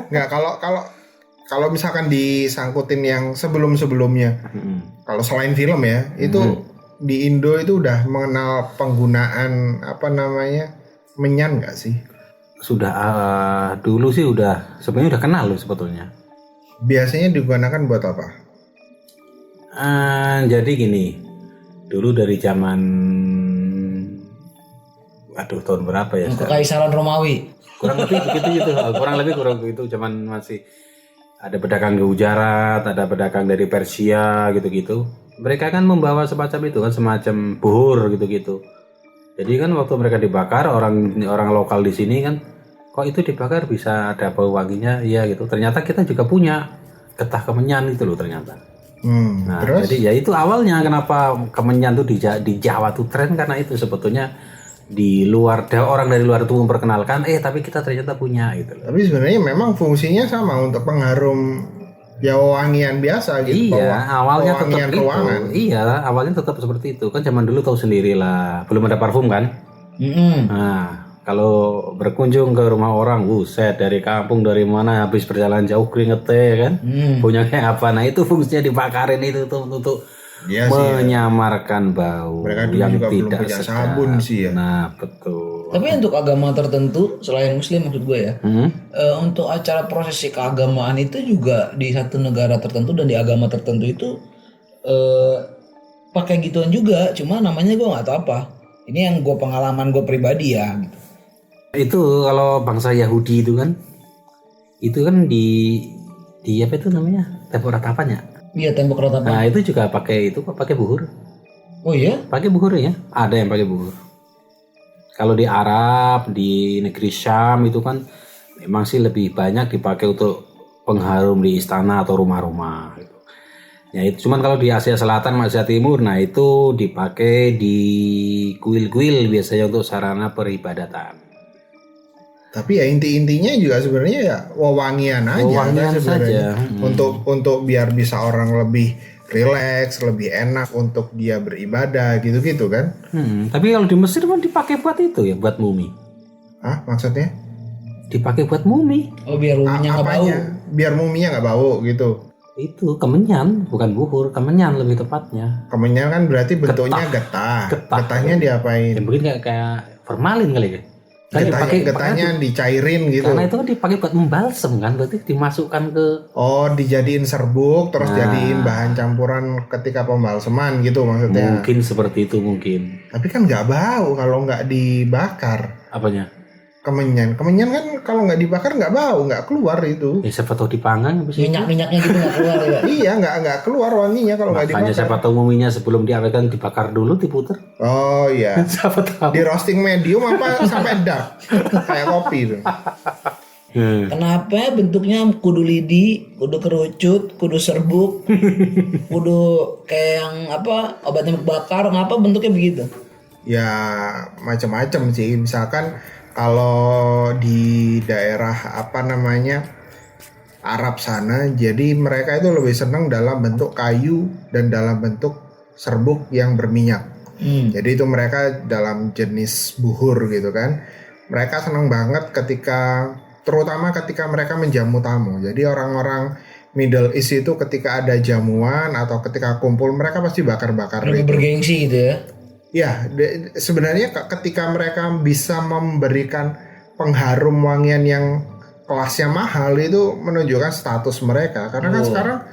Nggak, kalau misalkan disangkutin yang sebelumnya, kalau selain film ya, itu di Indo itu udah mengenal penggunaan menyan nggak sih? Sudah dulu sih sebenarnya udah kenal loh sebetulnya. Biasanya digunakan buat apa? Jadi gini, dulu dari zaman tahun berapa ya? Kekaisaran Romawi. Kurang lebih begitu kurang begitu, zaman masih ada pedagang Gujarat, ada pedagang dari Persia gitu-gitu. Mereka kan membawa semacam itu kan, semacam buhur gitu-gitu. Jadi kan waktu mereka dibakar, orang lokal di sini kan, kok itu dibakar bisa ada bau wanginya, iya gitu. Ternyata kita juga punya getah kemenyan itu loh ternyata. Nah, terus? jadi ya itu awalnya kenapa kemenyan tuh di Jawa tuh tren, karena itu sebetulnya di luar, orang dari luar itu memperkenalkan, tapi kita ternyata punya gitu loh. Tapi sebenarnya memang fungsinya sama untuk pengharum ya wangian biasa gitu. Iya, awalnya tetap ruangan. itu. Iya, awalnya tetap seperti itu. Kan zaman dulu tahu sendiri lah, belum ada parfum kan. Nah, kalau berkunjung ke rumah orang, buset, dari kampung dari mana, habis berjalan jauh keringetnya ya kan, punya kayak apa. Nah itu fungsinya dibakarin itu tuh untuk menyamarkan bau. Mereka dulu yang juga belum tidak punya sedap. sabun sih ya. Nah betul. Tapi untuk agama tertentu selain Muslim maksud gue ya, untuk acara prosesi keagamaan itu juga di satu negara tertentu dan di agama tertentu itu pakai gituan juga. Cuma namanya gue nggak tahu apa. Ini yang gue pengalaman gue pribadi ya. Gitu. Itu kalau bangsa Yahudi itu kan di apa itu namanya, tembok ratapan ya. Iya, tembok ratapan. Nah itu juga pakai buhur. Oh iya? Pakai buhur ya, ada yang pakai buhur. Kalau di Arab, di negeri Syam itu kan memang sih lebih banyak dipakai untuk pengharum di istana atau rumah-rumah. Gitu. Ya itu cuman kalau di Asia Selatan, Asia Timur, nah itu dipakai di kuil-kuil biasanya untuk sarana peribadatan. Tapi ya intinya juga sebenarnya ya wewangian aja saja. Untuk biar bisa orang lebih rileks, lebih enak untuk dia beribadah gitu-gitu kan. Tapi kalau di Mesir kan dipakai buat itu ya, buat mumi. Maksudnya? Dipakai buat mumi. Oh, biar muminya nggak bau. Biar muminya nggak bau gitu. Itu kemenyan, bukan buhur, kemenyan lebih tepatnya. Kemenyan kan berarti bentuknya getah. Getahnya diapain? Ya mungkin kayak formalin kali ya. Getahnya dicairin gitu. Karena itu kan dipakai buat membalsem kan, berarti dimasukkan ke. Oh, dijadiin serbuk terus jadiin bahan campuran ketika pembalseman gitu maksudnya. Mungkin seperti itu mungkin. Tapi kan nggak bau kalau nggak dibakar. Apanya? Kemenyan kan kalau nggak dibakar nggak bau, nggak keluar itu. Ya siapa tahu dipanggang habis minyaknya gitu nggak keluar ya. Iya, nggak keluar wanginya kalau nggak dibakar. Makanya siapa tahu muminya sebelum diawetkan dibakar dulu, diputer. Oh iya. Siapa tahu. Di roasting medium apa sampai dark kayak kopi itu. Kenapa bentuknya kudu lidi, kudu kerucut, kudu serbuk, kudu kayak yang obat nyamuk bakar, ngapa bentuknya begitu? Ya macam-macam sih, misalkan kalau di daerah Arab sana, jadi mereka itu lebih senang dalam bentuk kayu dan dalam bentuk serbuk yang berminyak. Jadi itu mereka dalam jenis buhur gitu kan. Mereka senang banget terutama ketika mereka menjamu tamu. Jadi orang-orang Middle East itu ketika ada jamuan atau ketika kumpul mereka pasti bakar-bakar. Lebih bergengsi gitu ya. Ya, sebenarnya ketika mereka bisa memberikan pengharum wangian yang kelasnya mahal itu menunjukkan status mereka. Karena kan sekarang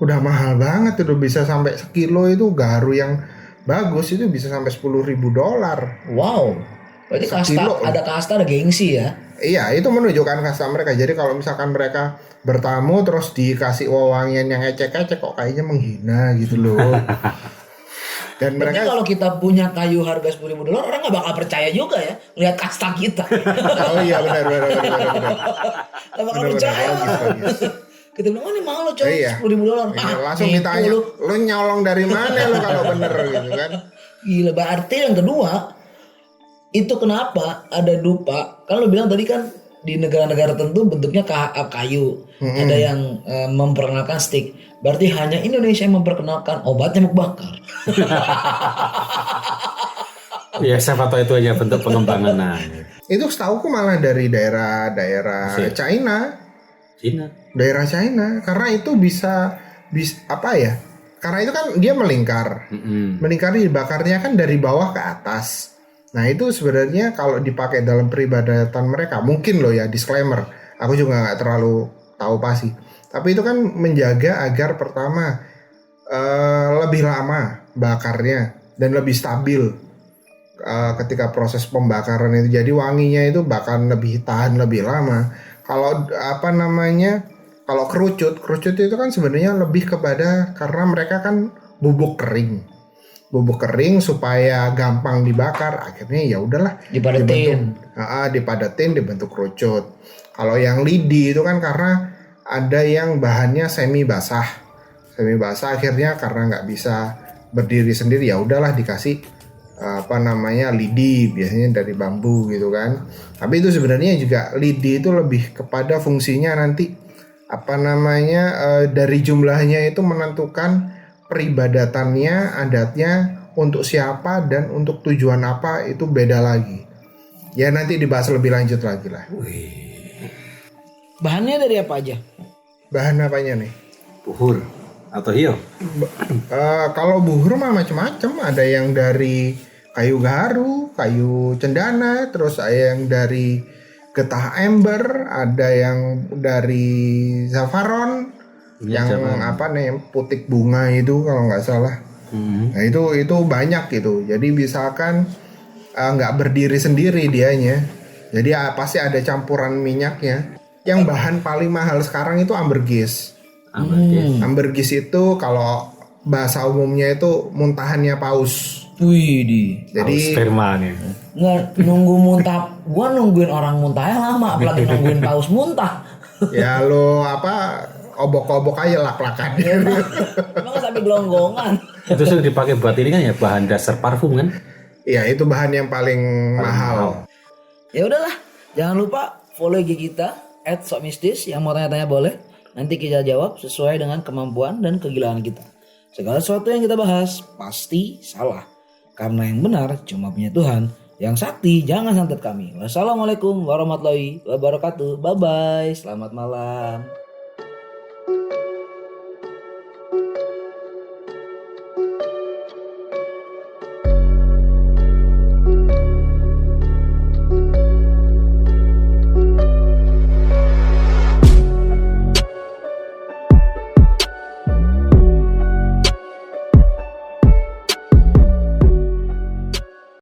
udah mahal banget, udah bisa sampai sekilo itu garu yang bagus itu bisa sampai $10,000. Wow, berarti ada kasta, ada gengsi ya? Iya, itu menunjukkan kasta mereka. Jadi kalau misalkan mereka bertamu terus dikasih wewangian yang ecek-ecek kok kayaknya menghina gitu loh. Dan berarti mereka kalau kita punya kayu harga $10,000 orang nggak bakal percaya juga ya lihat kasta kita. Oh iya benar. Nggak bakal percaya. Kita bilang, oh ini mahal loh coy, Iya. $10.000. Iya, langsung ditanya, lu nyolong dari mana lu kalau bener gitu kan. Gila, berarti yang kedua, itu kenapa ada dupa, kan lu bilang tadi kan di negara-negara tertentu bentuknya kayu, ada yang memperkenalkan stick, berarti hanya Indonesia yang memperkenalkan obat nyamuk bakar. Ya siapa tahu itu hanya bentuk pengembangan. Nah, Itu setauku malah dari daerah China. Cina. Daerah China, karena itu bisa apa ya? Karena itu kan dia melingkar. Melingkar dibakarnya kan dari bawah ke atas. Nah, itu sebenarnya kalau dipakai dalam peribadatan mereka, mungkin loh ya, disclaimer. Aku juga nggak terlalu tahu pasti. Tapi itu kan menjaga agar pertama lebih lama bakarnya dan lebih stabil ketika proses pembakaran itu. Jadi wanginya itu bahkan lebih tahan lebih lama. Kalau kalau kerucut itu kan sebenarnya lebih kepada karena mereka kan bubuk kering supaya gampang dibakar, akhirnya ya udahlah dipadatin dibentuk kerucut. Kalau yang lidi itu kan karena ada yang bahannya semi basah akhirnya karena nggak bisa berdiri sendiri, ya udahlah dikasih lidi, biasanya dari bambu gitu kan. Tapi itu sebenarnya juga lidi itu lebih kepada fungsinya nanti dari jumlahnya itu menentukan peribadatannya, adatnya untuk siapa dan untuk tujuan apa, itu beda lagi. Ya nanti dibahas lebih lanjut lagi lah. Bahannya dari apa aja? Bahan apanya nih? Buhur atau hiyo? Kalau buhur mah macam-macam. Ada yang dari kayu gaharu, kayu cendana, terus ada yang dari getah ember, ada yang dari saffron, yang putik bunga itu kalau nggak salah. Nah itu banyak gitu. Jadi misalkan nggak berdiri sendiri dianya. Jadi pasti ada campuran minyaknya. Yang bahan paling mahal sekarang itu ambergris. Ambergris itu kalau bahasa umumnya itu muntahannya paus. Wih, jadi spermanya. Nggak nunggu muntah, gua nungguin orang muntahnya lama, apalagi nungguin paus muntah. Ya lo obok-obok aja lak-lakan. Emang sampai gelonggongan. Itu sudah dipakai buat ini kan ya, bahan dasar parfum kan? Iya, itu bahan yang paling mahal. Ya udahlah, jangan lupa follow IG kita @sokmistis. Yang mau tanya-tanya boleh. Nanti kita jawab sesuai dengan kemampuan dan kegilaan kita. Segala sesuatu yang kita bahas pasti salah. Karena yang benar cuma punya Tuhan. Yang sakti jangan santet kami. Wassalamualaikum warahmatullahi wabarakatuh. Bye bye. Selamat malam.